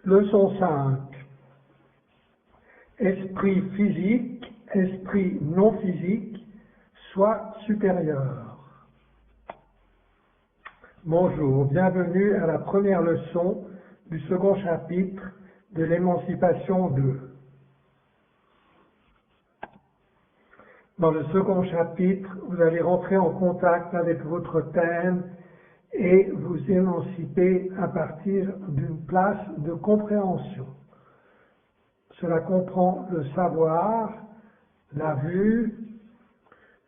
Leçon 5. Esprit physique, esprit non physique, soi supérieur. Bonjour, bienvenue à la première leçon du second chapitre de l'émancipation 2. Dans le second chapitre, vous allez rentrer en contact avec votre thème et vous émanciper à partir d'une place de compréhension. Cela comprend le savoir, la vue,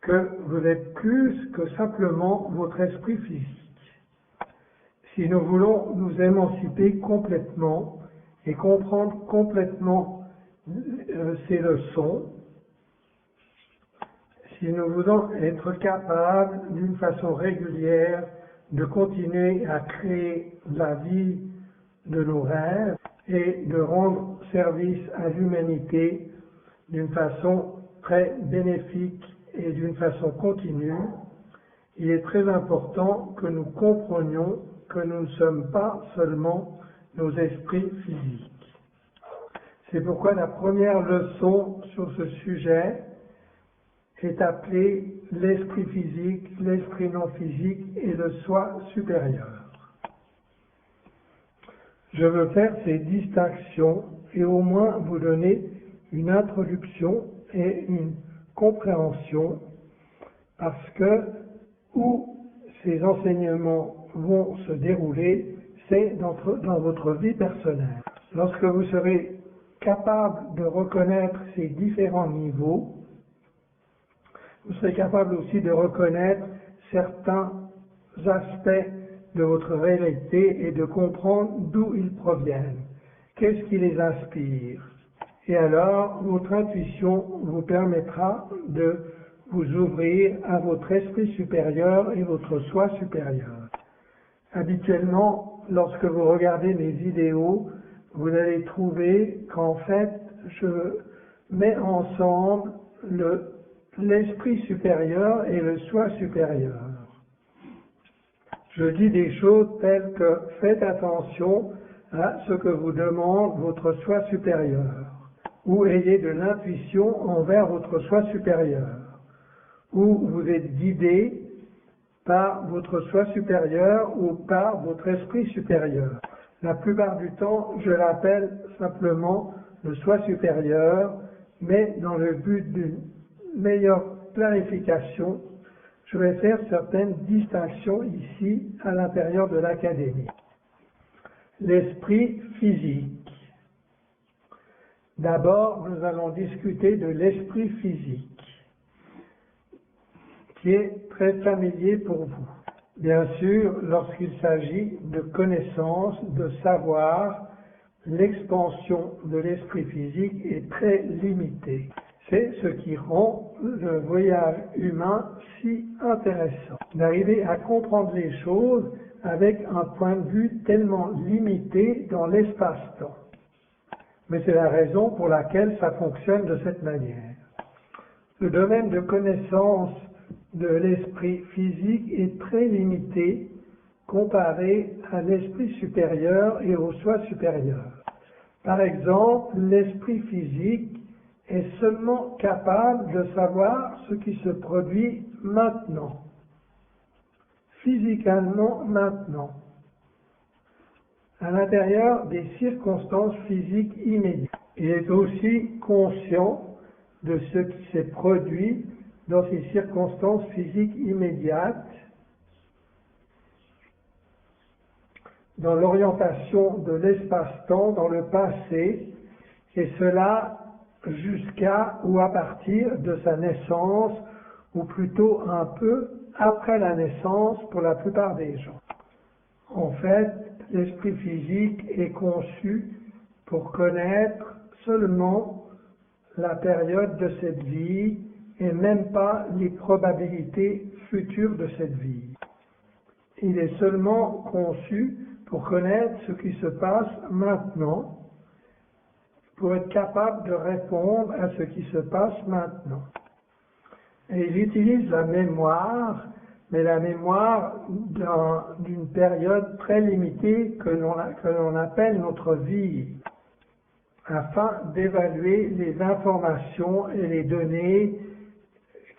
que vous êtes plus que simplement votre esprit physique. Si nous voulons nous émanciper complètement et comprendre complètement ces leçons, si nous voulons être capables d'une façon régulière de continuer à créer la vie de nos rêves et de rendre service à l'humanité d'une façon très bénéfique et d'une façon continue, il est très important que nous comprenions que nous ne sommes pas seulement nos esprits physiques. C'est pourquoi la première leçon sur ce sujet est appelée l'esprit physique, l'esprit non physique et le soi supérieur. Je veux faire ces distinctions et au moins vous donner une introduction et une compréhension, parce que où ces enseignements vont se dérouler, c'est dans votre vie personnelle. Lorsque vous serez capable de reconnaître ces différents niveaux, vous serez capable aussi de reconnaître certains aspects de votre réalité et de comprendre d'où ils proviennent, qu'est-ce qui les inspire. Et alors, votre intuition vous permettra de vous ouvrir à votre esprit supérieur et votre soi supérieur. Habituellement, lorsque vous regardez mes vidéos, vous allez trouver qu'en fait, je mets ensemble l'esprit supérieur et le soi supérieur. Je dis des choses telles que faites attention à ce que vous demande votre soi supérieur, ou ayez de l'intuition envers votre soi supérieur, ou vous êtes guidé par votre soi supérieur ou par votre esprit supérieur. La plupart du temps, je l'appelle simplement le soi supérieur, mais dans le but d'une meilleure clarification, je vais faire certaines distinctions ici à l'intérieur de l'académie. L'esprit physique. D'abord, nous allons discuter de l'esprit physique, qui est très familier pour vous. Bien sûr, lorsqu'il s'agit de connaissances, de savoir, l'expansion de l'esprit physique est très limitée. C'est ce qui rend le voyage humain si intéressant, d'arriver à comprendre les choses avec un point de vue tellement limité dans l'espace-temps. Mais c'est la raison pour laquelle ça fonctionne de cette manière. Le domaine de connaissance de l'esprit physique est très limité comparé à l'esprit supérieur et au soi supérieur. Par exemple, l'esprit physique est seulement capable de savoir ce qui se produit maintenant, physiquement maintenant, à l'intérieur des circonstances physiques immédiates. Il est aussi conscient de ce qui s'est produit dans ces circonstances physiques immédiates, dans l'orientation de l'espace-temps, dans le passé, et cela jusqu'à ou à partir de sa naissance, ou plutôt un peu après la naissance pour la plupart des gens. En fait, l'esprit physique est conçu pour connaître seulement la période de cette vie et même pas les probabilités futures de cette vie. Il est seulement conçu pour connaître ce qui se passe maintenant, pour être capable de répondre à ce qui se passe maintenant. Et il utilise la mémoire, mais la mémoire d'une période très limitée que l'on appelle notre vie, afin d'évaluer les informations et les données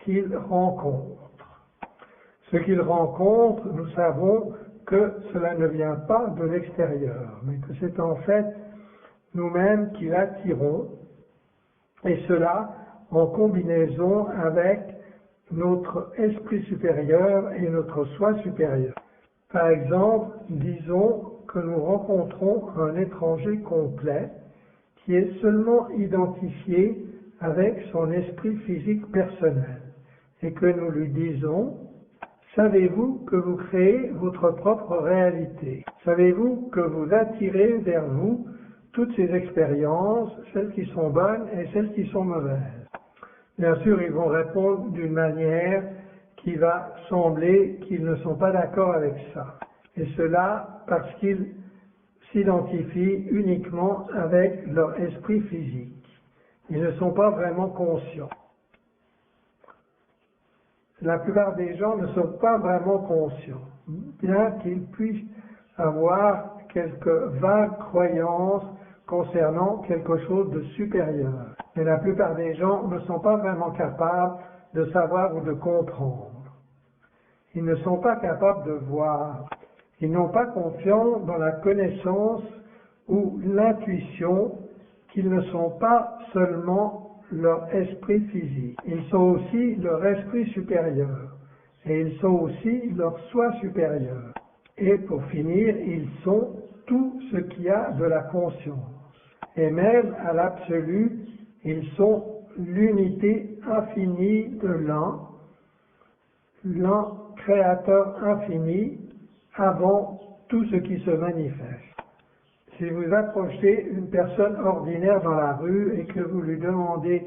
qu'il rencontre. Ce qu'il rencontre, nous savons que cela ne vient pas de l'extérieur, mais que c'est en fait nous-mêmes qui l'attirons, et cela en combinaison avec notre esprit supérieur et notre soi supérieur. Par exemple, disons que nous rencontrons un étranger complet qui est seulement identifié avec son esprit physique personnel, et que nous lui disons: savez-vous que vous créez votre propre réalité? Savez-vous que vous attirez vers vous toutes ces expériences, celles qui sont bonnes et celles qui sont mauvaises? Bien sûr, ils vont répondre d'une manière qui va sembler qu'ils ne sont pas d'accord avec ça. Et cela parce qu'ils s'identifient uniquement avec leur esprit physique. Ils ne sont pas vraiment conscients. La plupart des gens ne sont pas vraiment conscients, bien qu'ils puissent avoir quelques vagues croyances concernant quelque chose de supérieur. Mais la plupart des gens ne sont pas vraiment capables de savoir ou de comprendre. Ils ne sont pas capables de voir. Ils n'ont pas confiance dans la connaissance ou l'intuition qu'ils ne sont pas seulement leur esprit physique. Ils sont aussi leur esprit supérieur. Et ils sont aussi leur soi supérieur. Et pour finir, ils sont tout ce qui a de la conscience. Et même à l'absolu, ils sont l'unité infinie de l'un créateur infini avant tout ce qui se manifeste. Si vous approchez une personne ordinaire dans la rue et que vous lui demandez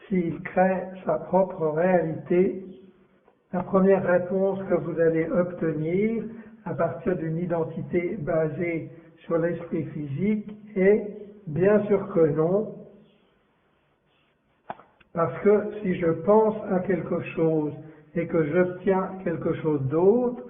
s'il crée sa propre réalité, la première réponse que vous allez obtenir à partir d'une identité basée sur l'esprit physique est bien sûr que non, parce que si je pense à quelque chose et que j'obtiens quelque chose d'autre,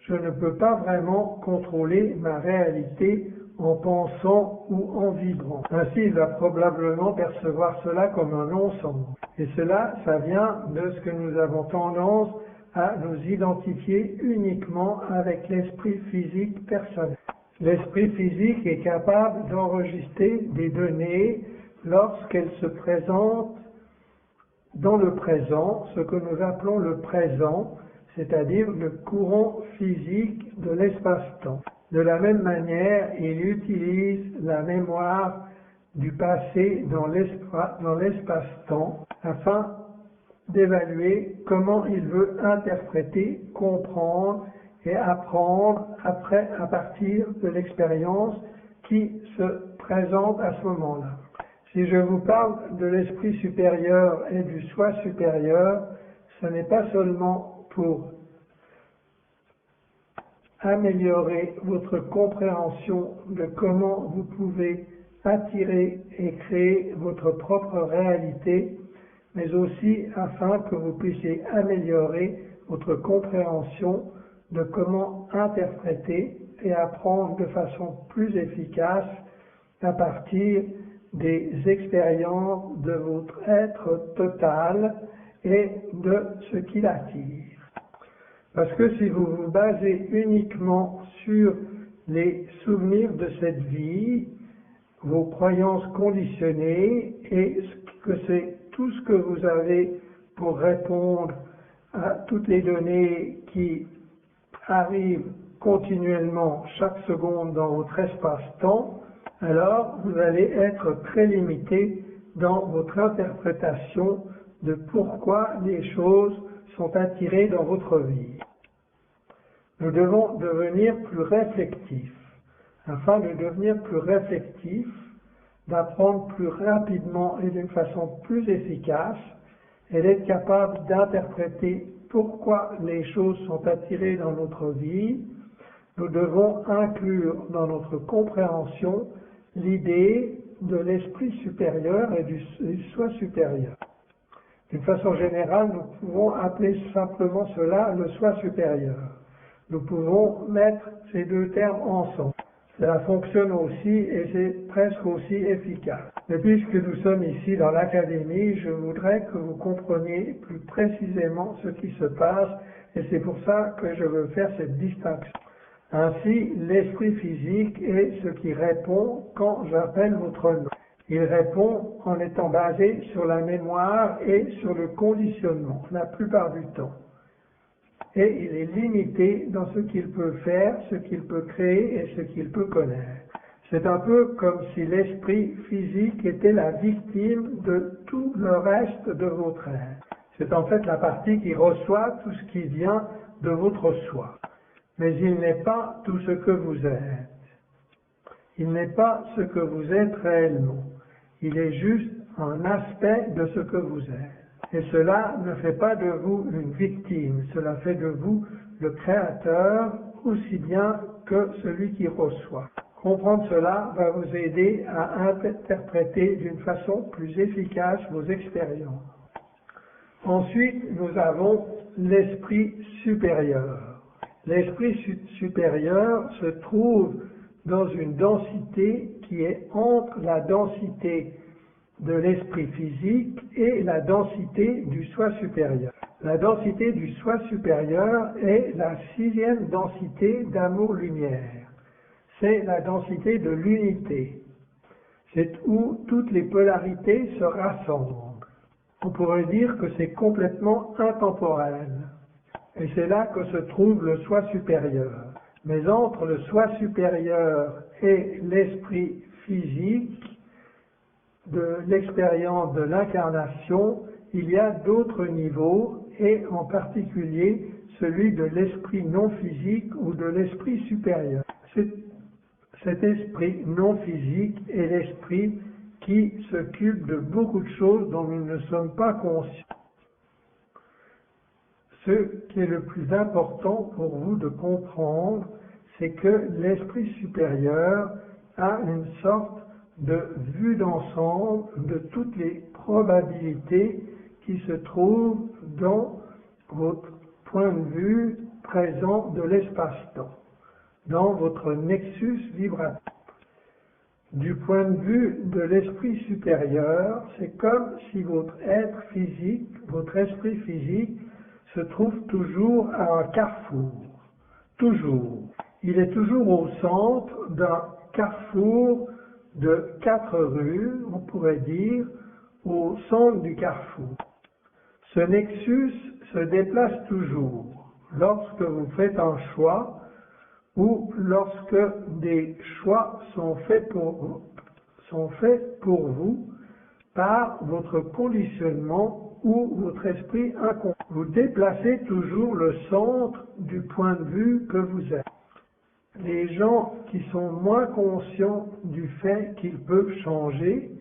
je ne peux pas vraiment contrôler ma réalité en pensant ou en vibrant. Ainsi, il va probablement percevoir cela comme un non-sens. Et cela, ça vient de ce que nous avons tendance à nous identifier uniquement avec l'esprit physique personnel. L'esprit physique est capable d'enregistrer des données lorsqu'elles se présentent dans le présent, ce que nous appelons le présent, c'est-à-dire le courant physique de l'espace-temps. De la même manière, il utilise la mémoire du passé dans l'espace-temps afin d'évaluer comment il veut interpréter, comprendre et apprendre à partir de l'expérience qui se présente à ce moment-là. Si je vous parle de l'esprit supérieur et du soi supérieur, ce n'est pas seulement pour améliorer votre compréhension de comment vous pouvez attirer et créer votre propre réalité, mais aussi afin que vous puissiez améliorer votre compréhension de comment interpréter et apprendre de façon plus efficace à partir des expériences de votre être total et de ce qui l'attire. Parce que si vous vous basez uniquement sur les souvenirs de cette vie, vos croyances conditionnées et que c'est tout ce que vous avez pour répondre à toutes les données qui arrivent continuellement chaque seconde dans votre espace-temps, alors vous allez être très limité dans votre interprétation de pourquoi les choses sont attirées dans votre vie. Nous devons devenir plus réflectifs. Afin de devenir plus réflectifs, d'apprendre plus rapidement et d'une façon plus efficace, et d'être capable d'interpréter pourquoi les choses sont attirées dans notre vie, nous devons inclure dans notre compréhension l'idée de l'esprit supérieur et du soi supérieur. D'une façon générale, nous pouvons appeler simplement cela le soi supérieur. Nous pouvons mettre ces deux termes ensemble. Cela fonctionne aussi et c'est presque aussi efficace. Mais puisque nous sommes ici dans l'académie, je voudrais que vous compreniez plus précisément ce qui se passe et c'est pour ça que je veux faire cette distinction. Ainsi, l'esprit physique est ce qui répond quand j'appelle votre nom. Il répond en étant basé sur la mémoire et sur le conditionnement, la plupart du temps. Et il est limité dans ce qu'il peut faire, ce qu'il peut créer et ce qu'il peut connaître. C'est un peu comme si l'esprit physique était la victime de tout le reste de votre être. C'est en fait la partie qui reçoit tout ce qui vient de votre soi. Mais il n'est pas tout ce que vous êtes. Il n'est pas ce que vous êtes réellement. Il est juste un aspect de ce que vous êtes. Et cela ne fait pas de vous une victime, cela fait de vous le créateur aussi bien que celui qui reçoit. Comprendre cela va vous aider à interpréter d'une façon plus efficace vos expériences. Ensuite, nous avons l'esprit supérieur. L'esprit supérieur se trouve dans une densité qui est entre la densité de l'esprit physique et la densité du soi supérieur. La densité du soi supérieur est la 6e densité d'amour-lumière. C'est la densité de l'unité. C'est où toutes les polarités se rassemblent. On pourrait dire que c'est complètement intemporel. Et c'est là que se trouve le soi supérieur. Mais entre le soi supérieur et l'esprit physique de l'expérience de l'incarnation, il y a d'autres niveaux, et en particulier celui de l'esprit non physique ou de l'esprit supérieur. Cet esprit non physique est l'esprit qui s'occupe de beaucoup de choses dont nous ne sommes pas conscients. Ce qui est le plus important pour vous de comprendre, c'est que l'esprit supérieur a une sorte de vue d'ensemble de toutes les probabilités qui se trouvent dans votre point de vue présent de l'espace-temps, dans votre nexus vibratoire. Du point de vue de l'esprit supérieur, c'est comme si votre être physique, votre esprit physique, se trouve toujours à un carrefour. Toujours. Il est toujours au centre d'un carrefour de 4 rues, on pourrait dire, au centre du carrefour. Ce nexus se déplace toujours lorsque vous faites un choix ou lorsque des choix sont faits pour vous par votre conditionnement ou votre esprit inconscient. Vous déplacez toujours le centre du point de vue que vous êtes. Les gens qui sont moins conscients du fait qu'ils peuvent changer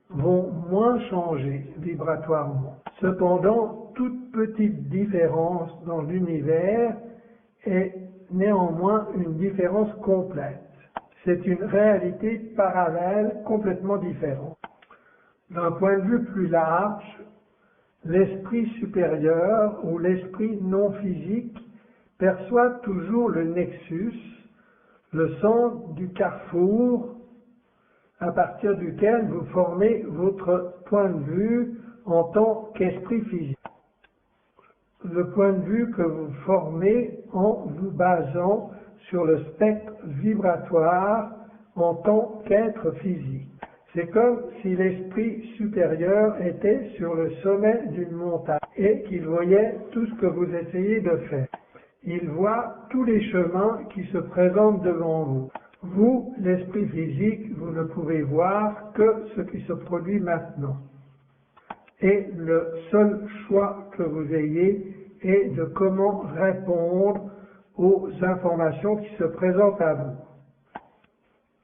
vont moins changer vibratoirement. Cependant, toute petite différence dans l'univers est néanmoins une différence complète. C'est une réalité parallèle complètement différente. D'un point de vue plus large, l'esprit supérieur ou l'esprit non physique perçoit toujours le nexus, le centre du carrefour à partir duquel vous formez votre point de vue en tant qu'esprit physique. Le point de vue que vous formez en vous basant sur le spectre vibratoire en tant qu'être physique. C'est comme si l'esprit supérieur était sur le sommet d'une montagne et qu'il voyait tout ce que vous essayez de faire. Il voit tous les chemins qui se présentent devant vous. Vous, l'esprit physique, vous ne pouvez voir que ce qui se produit maintenant. Et le seul choix que vous ayez est de comment répondre aux informations qui se présentent à vous.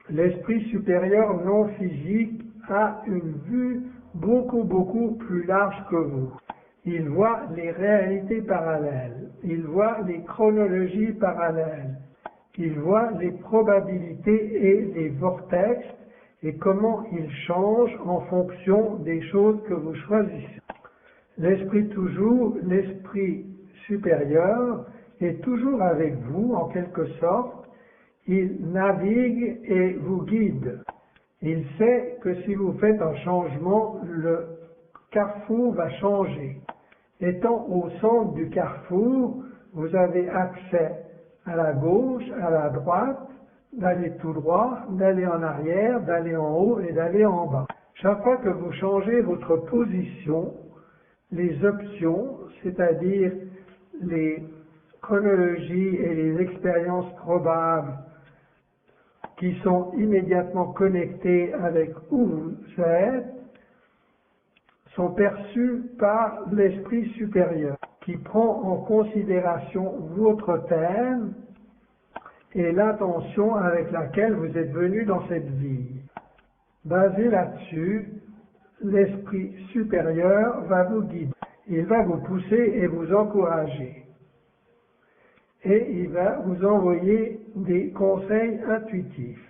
L'esprit supérieur non physique a une vue beaucoup plus large que vous. Il voit les réalités parallèles, il voit les chronologies parallèles, il voit les probabilités et les vortex et comment ils changent en fonction des choses que vous choisissez. L'esprit toujours, l'esprit supérieur est toujours avec vous en quelque sorte. Il navigue et vous guide. Il sait que si vous faites un changement, le carrefour va changer. Étant au centre du carrefour, vous avez accès à la gauche, à la droite, d'aller tout droit, d'aller en arrière, d'aller en haut et d'aller en bas. Chaque fois que vous changez votre position, les options, c'est-à-dire les chronologies et les expériences probables qui sont immédiatement connectées avec où vous êtes, sont perçues par l'esprit supérieur qui prend en considération votre thème et l'intention avec laquelle vous êtes venu dans cette vie. Basé là-dessus, l'esprit supérieur va vous guider. Il va vous pousser et vous encourager. Et il va vous envoyer des conseils intuitifs.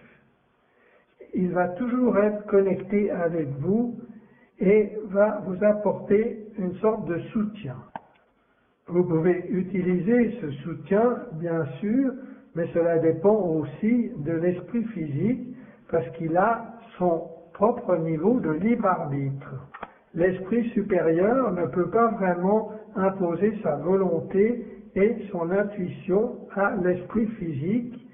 Il va toujours être connecté avec vous et va vous apporter une sorte de soutien. Vous pouvez utiliser ce soutien, bien sûr, mais cela dépend aussi de l'esprit physique, parce qu'il a son propre niveau de libre arbitre. L'esprit supérieur ne peut pas vraiment imposer sa volonté et son intuition à l'esprit physique,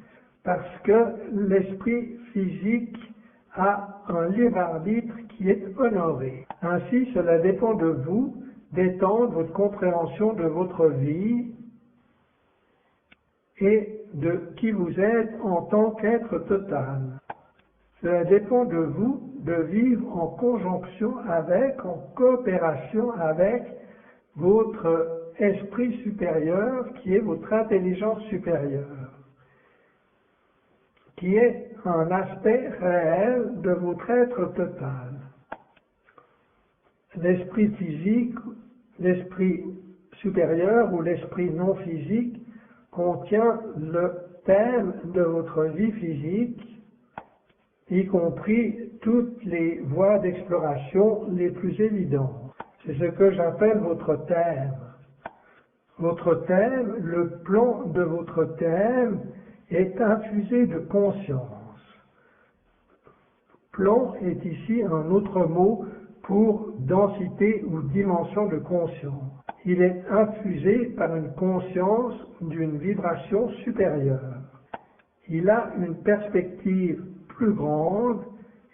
parce que l'esprit physique a un libre arbitre qui est honoré. Ainsi, cela dépend de vous d'étendre votre compréhension de votre vie et de qui vous êtes en tant qu'être total. Cela dépend de vous de vivre en conjonction avec, en coopération avec votre esprit supérieur qui est votre intelligence supérieure, qui est un aspect réel de votre être total. L'esprit physique, l'esprit supérieur ou l'esprit non physique contient le thème de votre vie physique, y compris toutes les voies d'exploration les plus évidentes. C'est ce que j'appelle votre thème. Votre thème, le plan de votre thème est infusé de conscience. Plan est ici un autre mot pour densité ou dimension de conscience. Il est infusé par une conscience d'une vibration supérieure. Il a une perspective plus grande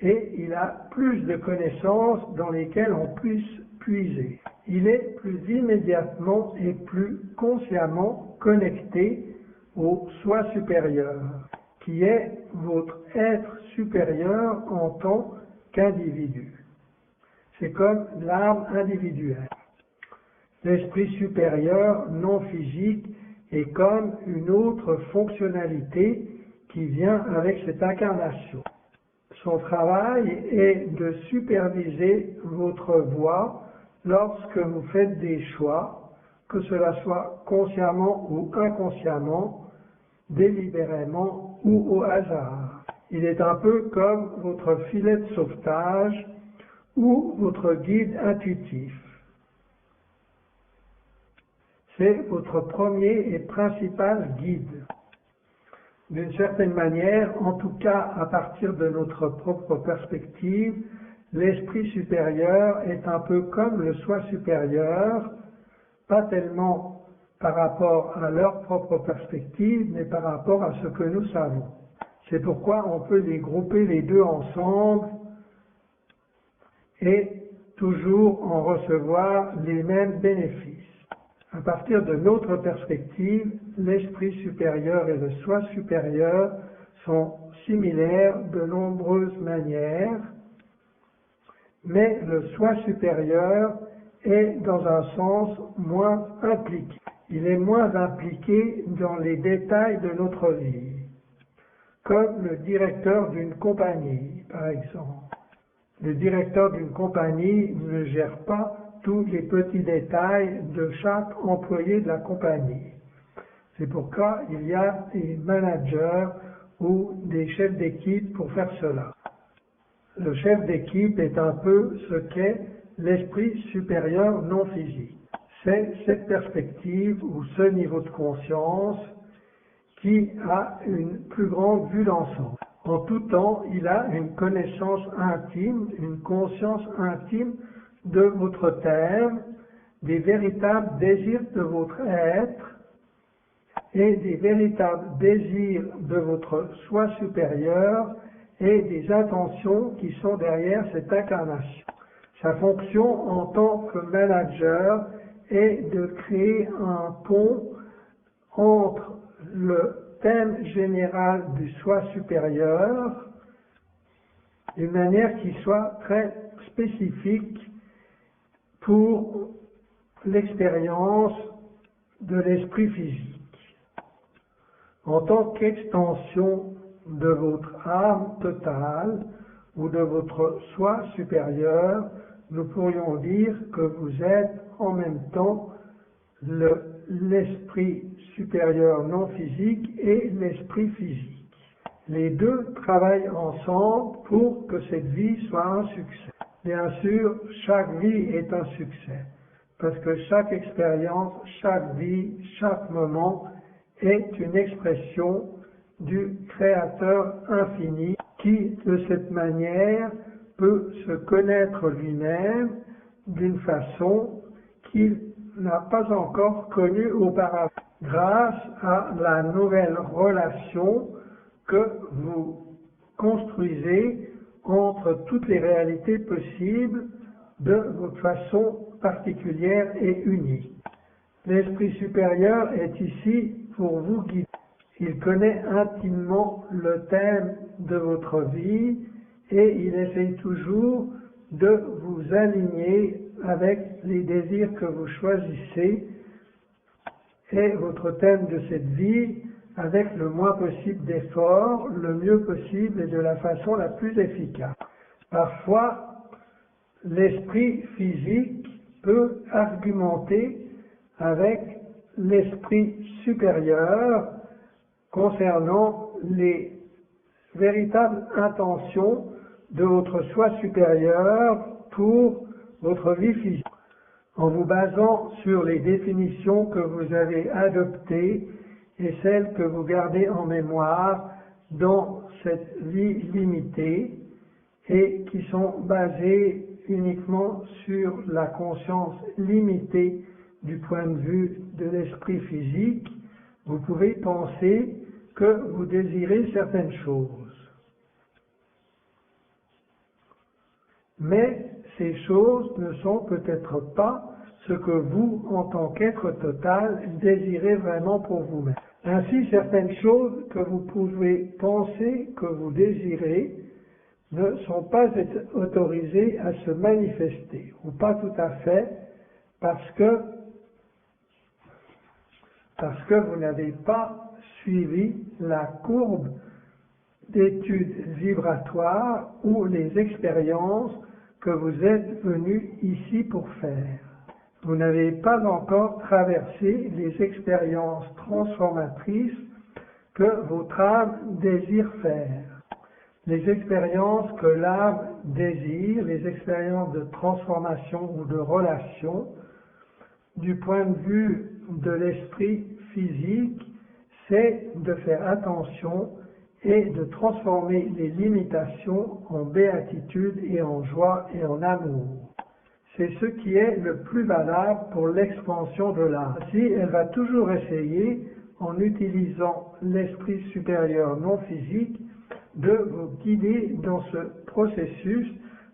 et il a plus de connaissances dans lesquelles on puisse puiser. Il est plus immédiatement et plus consciemment connecté au soi supérieur, qui est votre être supérieur en tant qu'individu. C'est comme l'âme individuelle. L'esprit supérieur non physique est comme une autre fonctionnalité qui vient avec cette incarnation. Son travail est de superviser votre voie lorsque vous faites des choix, que cela soit consciemment ou inconsciemment, délibérément ou au hasard. Il est un peu comme votre filet de sauvetage ou votre guide intuitif. C'est votre premier et principal guide. D'une certaine manière, en tout cas à partir de notre propre perspective, l'esprit supérieur est un peu comme le soi supérieur, pas tellement par rapport à leur propre perspective, mais par rapport à ce que nous savons. C'est pourquoi on peut les grouper les deux ensemble et toujours en recevoir les mêmes bénéfices. À partir de notre perspective, l'esprit supérieur et le soi supérieur sont similaires de nombreuses manières, mais le soi supérieur est dans un sens moins impliqué. Il est moins impliqué dans les détails de notre vie, comme le directeur d'une compagnie, par exemple. Le directeur d'une compagnie ne gère pas tous les petits détails de chaque employé de la compagnie. C'est pourquoi il y a des managers ou des chefs d'équipe pour faire cela. Le chef d'équipe est un peu ce qu'est l'esprit supérieur non physique. C'est cette perspective ou ce niveau de conscience qui a une plus grande vue d'ensemble. En tout temps, il a une connaissance intime, une conscience intime de votre thème, des véritables désirs de votre être et des véritables désirs de votre soi supérieur et des intentions qui sont derrière cette incarnation. Sa fonction en tant que manager est de créer un pont entre le thème général du soi supérieur d'une manière qui soit très spécifique pour l'expérience de l'esprit physique. En tant qu'extension de votre âme totale ou de votre soi supérieur, nous pourrions dire que vous êtes en même temps l'esprit supérieur non physique et l'esprit physique. Les deux travaillent ensemble pour que cette vie soit un succès. Bien sûr, chaque vie est un succès, parce que chaque expérience, chaque vie, chaque moment est une expression du Créateur infini qui, de cette manière, peut se connaître lui-même d'une façon qu'il n'a pas encore connue auparavant, grâce à la nouvelle relation que vous construisez entre toutes les réalités possibles de votre façon particulière et unique. L'Esprit supérieur est ici pour vous guider. Il connaît intimement le thème de votre vie et il essaie toujours de vous aligner avec les désirs que vous choisissez et votre thème de cette vie avec le moins possible d'efforts, le mieux possible et de la façon la plus efficace. Parfois, l'esprit physique peut argumenter avec l'esprit supérieur concernant les véritables intentions de votre soi supérieur pour votre vie physique. En vous basant sur les définitions que vous avez adoptées et celles que vous gardez en mémoire dans cette vie limitée et qui sont basées uniquement sur la conscience limitée du point de vue de l'esprit physique, vous pouvez penser que vous désirez certaines choses. Mais ces choses ne sont peut-être pas ce que vous, en tant qu'être total, désirez vraiment pour vous-même. Ainsi, certaines choses que vous pouvez penser que vous désirez ne sont pas autorisées à se manifester, ou pas tout à fait, parce que vous n'avez pas suivi la courbe d'études vibratoires ou les expériences que vous êtes venu ici pour faire. Vous n'avez pas encore traversé les expériences transformatrices que votre âme désire faire. Les expériences que l'âme désire, les expériences de transformation ou de relation, du point de vue de l'esprit physique, c'est de faire attention et de transformer les limitations en béatitude et en joie et en amour. C'est ce qui est le plus valable pour l'expansion de l'âme. Ainsi, elle va toujours essayer, en utilisant l'esprit supérieur non physique, de vous guider dans ce processus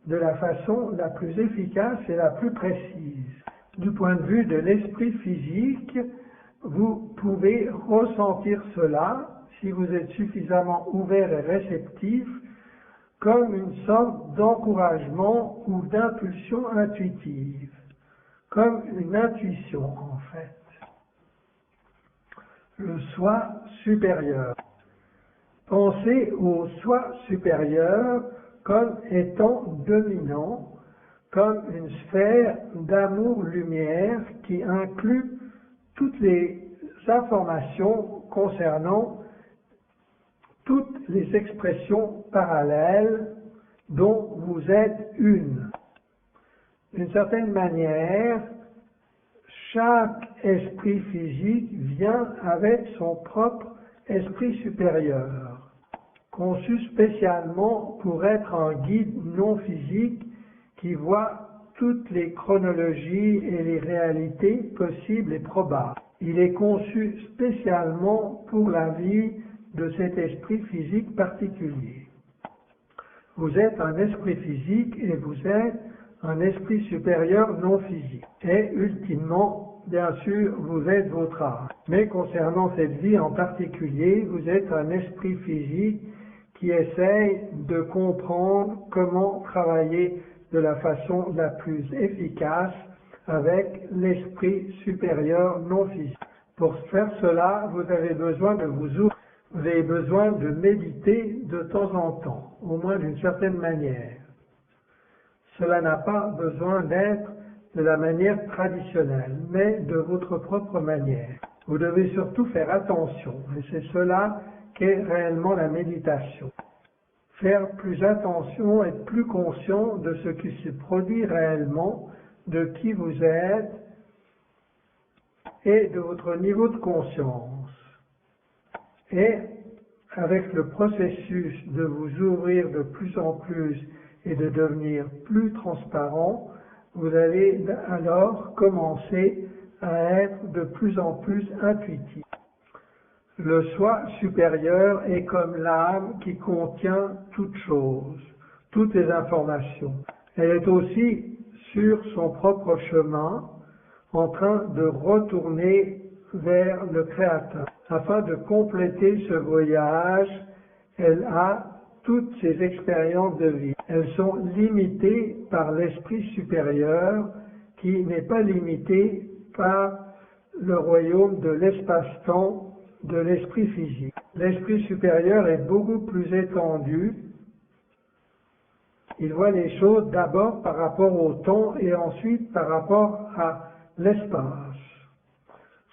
de la façon la plus efficace et la plus précise. Du point de vue de l'esprit physique, vous pouvez ressentir cela, si vous êtes suffisamment ouvert et réceptif, comme une sorte d'encouragement ou d'impulsion intuitive, comme une intuition en fait. Le soi supérieur. Pensez au soi supérieur comme étant dominant, comme une sphère d'amour-lumière qui inclut toutes les informations concernant toutes les expressions parallèles dont vous êtes une. D'une certaine manière, chaque esprit physique vient avec son propre esprit supérieur, conçu spécialement pour être un guide non physique qui voit toutes les chronologies et les réalités possibles et probables. Il est conçu spécialement pour la vie de cet esprit physique particulier. Vous êtes un esprit physique et vous êtes un esprit supérieur non physique. Et ultimement, bien sûr, vous êtes votre âme. Mais concernant cette vie en particulier, vous êtes un esprit physique qui essaye de comprendre comment travailler de la façon la plus efficace avec l'esprit supérieur non physique. Pour faire cela, vous avez besoin de vous ouvrir. Vous avez besoin de méditer de temps en temps, au moins d'une certaine manière. Cela n'a pas besoin d'être de la manière traditionnelle, mais de votre propre manière. Vous devez surtout faire attention, et c'est cela qu'est réellement la méditation. Faire plus attention, être plus conscient de ce qui se produit réellement, de qui vous êtes et de votre niveau de conscience. Et avec le processus de vous ouvrir de plus en plus et de devenir plus transparent, vous allez alors commencer à être de plus en plus intuitif. Le soi supérieur est comme l'âme qui contient toutes choses, toutes les informations. Elle est aussi sur son propre chemin, en train de retourner vers le Créateur. Afin de compléter ce voyage, elle a toutes ses expériences de vie. Elles sont limitées par l'esprit supérieur qui n'est pas limité par le royaume de l'espace-temps de l'esprit physique. L'esprit supérieur est beaucoup plus étendu. Il voit les choses d'abord par rapport au temps et ensuite par rapport à l'espace.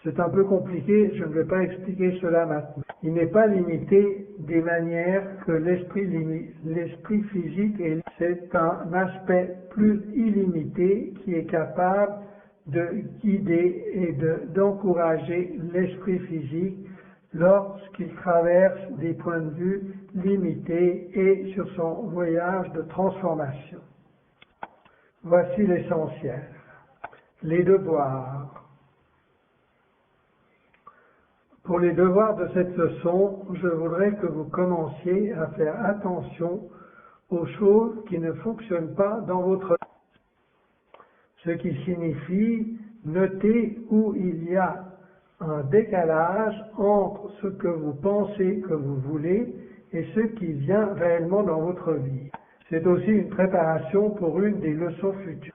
C'est un peu compliqué, je ne vais pas expliquer cela maintenant. Il n'est pas limité des manières que l'esprit physique est. C'est un aspect plus illimité qui est capable de guider et d'encourager l'esprit physique lorsqu'il traverse des points de vue limités et sur son voyage de transformation. Voici l'essentiel. Les devoirs. Pour les devoirs de cette leçon, je voudrais que vous commenciez à faire attention aux choses qui ne fonctionnent pas dans votre vie. Ce qui signifie noter où il y a un décalage entre ce que vous pensez que vous voulez et ce qui vient réellement dans votre vie. C'est aussi une préparation pour une des leçons futures.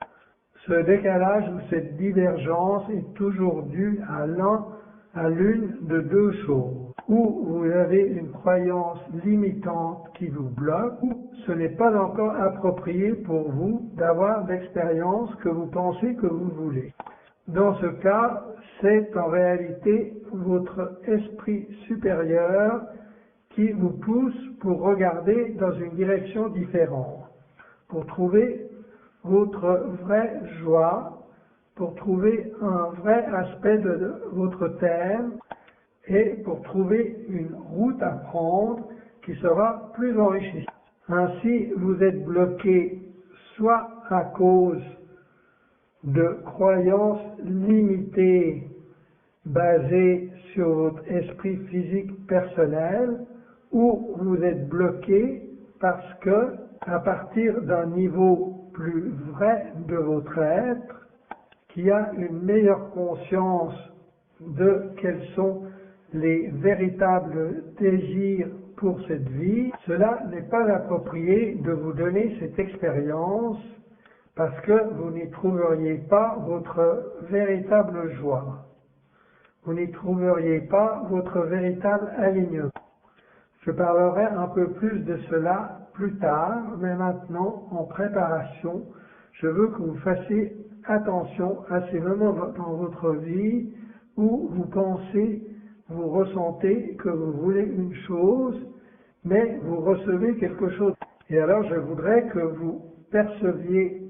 Ce décalage ou cette divergence est toujours due à l'une de deux choses. Ou vous avez une croyance limitante qui vous bloque, ou ce n'est pas encore approprié pour vous d'avoir l'expérience que vous pensez que vous voulez. Dans ce cas, c'est en réalité votre esprit supérieur qui vous pousse pour regarder dans une direction différente, pour trouver votre vraie joie, pour trouver un vrai aspect de votre thème et pour trouver une route à prendre qui sera plus enrichissante. Ainsi, vous êtes bloqué soit à cause de croyances limitées basées sur votre esprit physique personnel, ou vous êtes bloqué parce que, à partir d'un niveau plus vrai de votre être, qui a une meilleure conscience de quels sont les véritables désirs pour cette vie, cela n'est pas approprié de vous donner cette expérience parce que vous n'y trouveriez pas votre véritable joie. Vous n'y trouveriez pas votre véritable alignement. Je parlerai un peu plus de cela plus tard, mais maintenant, en préparation, je veux que vous fassiez attention à ces moments dans votre vie où vous pensez, vous ressentez que vous voulez une chose, mais vous recevez quelque chose. Et alors je voudrais que vous perceviez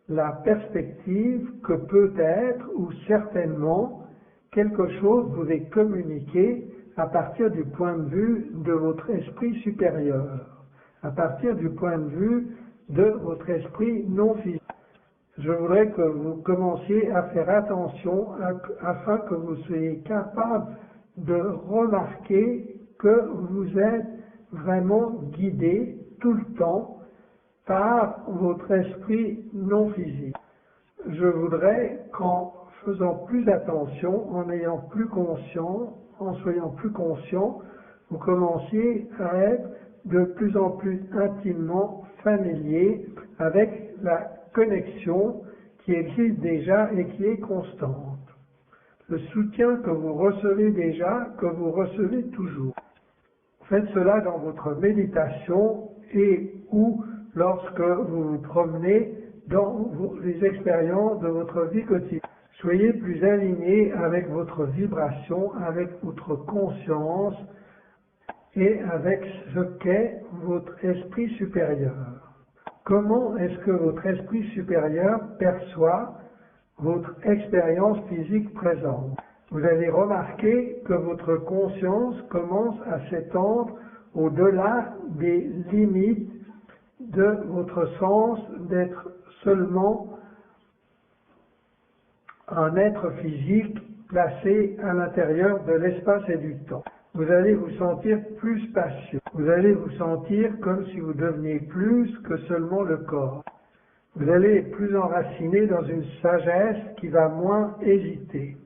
la perspective que peut-être ou certainement quelque chose vous est communiqué à partir du point de vue de votre esprit supérieur, à partir du point de vue de votre esprit non physique. Je voudrais que vous commenciez à faire attention afin que vous soyez capable de remarquer que vous êtes vraiment guidé tout le temps par votre esprit non physique. Je voudrais qu'en faisant plus attention, en ayant plus conscience, en soyant plus conscient, vous commenciez à être de plus en plus intimement familier avec la connexion qui existe déjà et qui est constante. Le soutien que vous recevez déjà, que vous recevez toujours. Faites cela dans votre méditation et ou lorsque vous vous promenez dans les expériences de votre vie quotidienne. Soyez plus aligné avec votre vibration, avec votre conscience et avec ce qu'est votre esprit supérieur. Comment est-ce que votre esprit supérieur perçoit votre expérience physique présente? Vous allez remarquer que votre conscience commence à s'étendre au-delà des limites de votre sens d'être seulement un être physique placé à l'intérieur de l'espace et du temps. Vous allez vous sentir plus spacieux. Vous allez vous sentir comme si vous deveniez plus que seulement le corps. Vous allez être plus enraciné dans une sagesse qui va moins hésiter,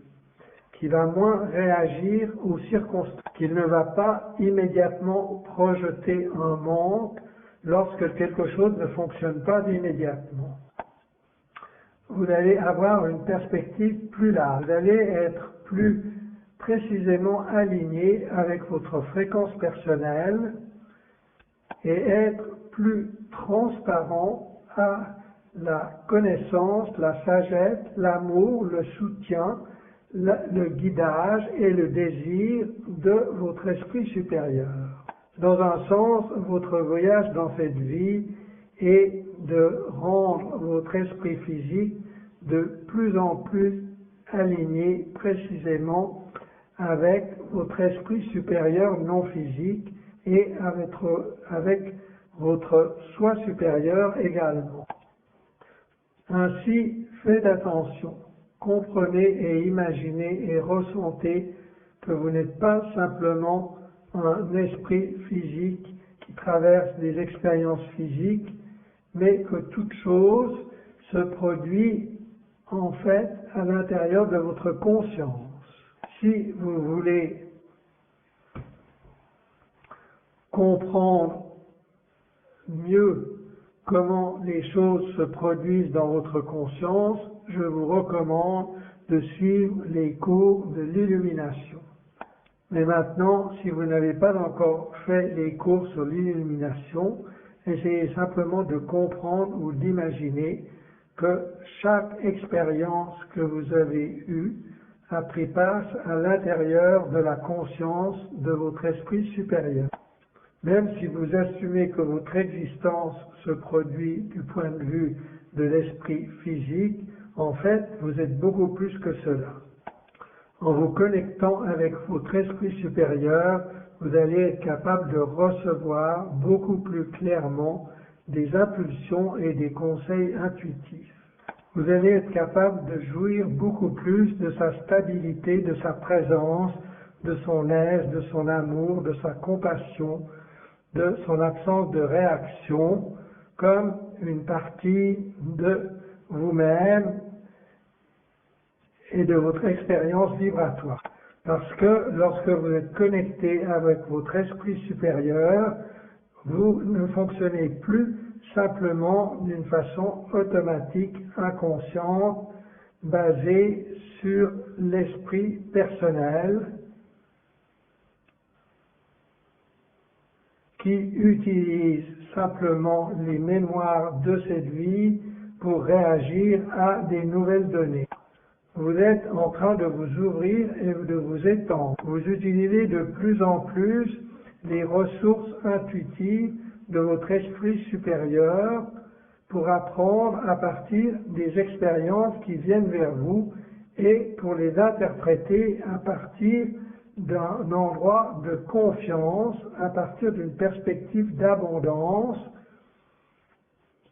qui va moins réagir aux circonstances, qui ne va pas immédiatement projeter un manque lorsque quelque chose ne fonctionne pas immédiatement. Vous allez avoir une perspective plus large, vous allez être plus précisément aligné avec votre fréquence personnelle et être plus transparent à la connaissance, la sagesse, l'amour, le soutien, le guidage et le désir de votre esprit supérieur. Dans un sens, votre voyage dans cette vie est de rendre votre esprit physique de plus en plus aligné précisément avec votre esprit supérieur non physique et avec votre soi supérieur également. Ainsi, faites attention, comprenez et imaginez et ressentez que vous n'êtes pas simplement un esprit physique qui traverse des expériences physiques, mais que toute chose se produit en fait à l'intérieur de votre conscience. Si vous voulez comprendre mieux comment les choses se produisent dans votre conscience, je vous recommande de suivre les cours de l'illumination. Mais maintenant, si vous n'avez pas encore fait les cours sur l'illumination, essayez simplement de comprendre ou d'imaginer que chaque expérience que vous avez eue a pris place à l'intérieur de la conscience de votre esprit supérieur. Même si vous assumez que votre existence se produit du point de vue de l'esprit physique, en fait, vous êtes beaucoup plus que cela. En vous connectant avec votre esprit supérieur, vous allez être capable de recevoir beaucoup plus clairement des impulsions et des conseils intuitifs. Vous allez être capable de jouir beaucoup plus de sa stabilité, de sa présence, de son aise, de son amour, de sa compassion, de son absence de réaction, comme une partie de vous-même et de votre expérience vibratoire. Parce que lorsque vous êtes connecté avec votre esprit supérieur, vous ne fonctionnez plus simplement d'une façon automatique, inconsciente, basée sur l'esprit personnel, qui utilise simplement les mémoires de cette vie pour réagir à des nouvelles données. Vous êtes en train de vous ouvrir et de vous étendre. Vous utilisez de plus en plus les ressources intuitives de votre esprit supérieur pour apprendre à partir des expériences qui viennent vers vous et pour les interpréter à partir d'un endroit de confiance, à partir d'une perspective d'abondance,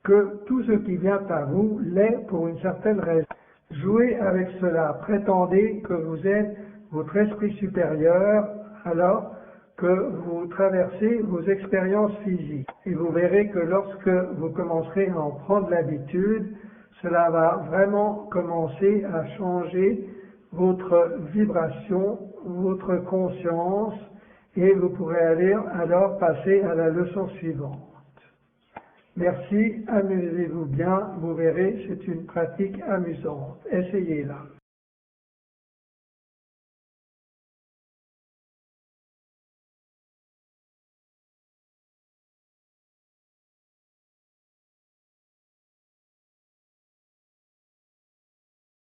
que tout ce qui vient à vous l'est pour une certaine raison. Jouez avec cela, prétendez que vous êtes votre esprit supérieur alors que vous traversez vos expériences physiques. Et vous verrez que lorsque vous commencerez à en prendre l'habitude, cela va vraiment commencer à changer votre vibration, votre conscience, et vous pourrez alors passer à la leçon suivante. Merci, amusez-vous bien, vous verrez, c'est une pratique amusante. Essayez-la.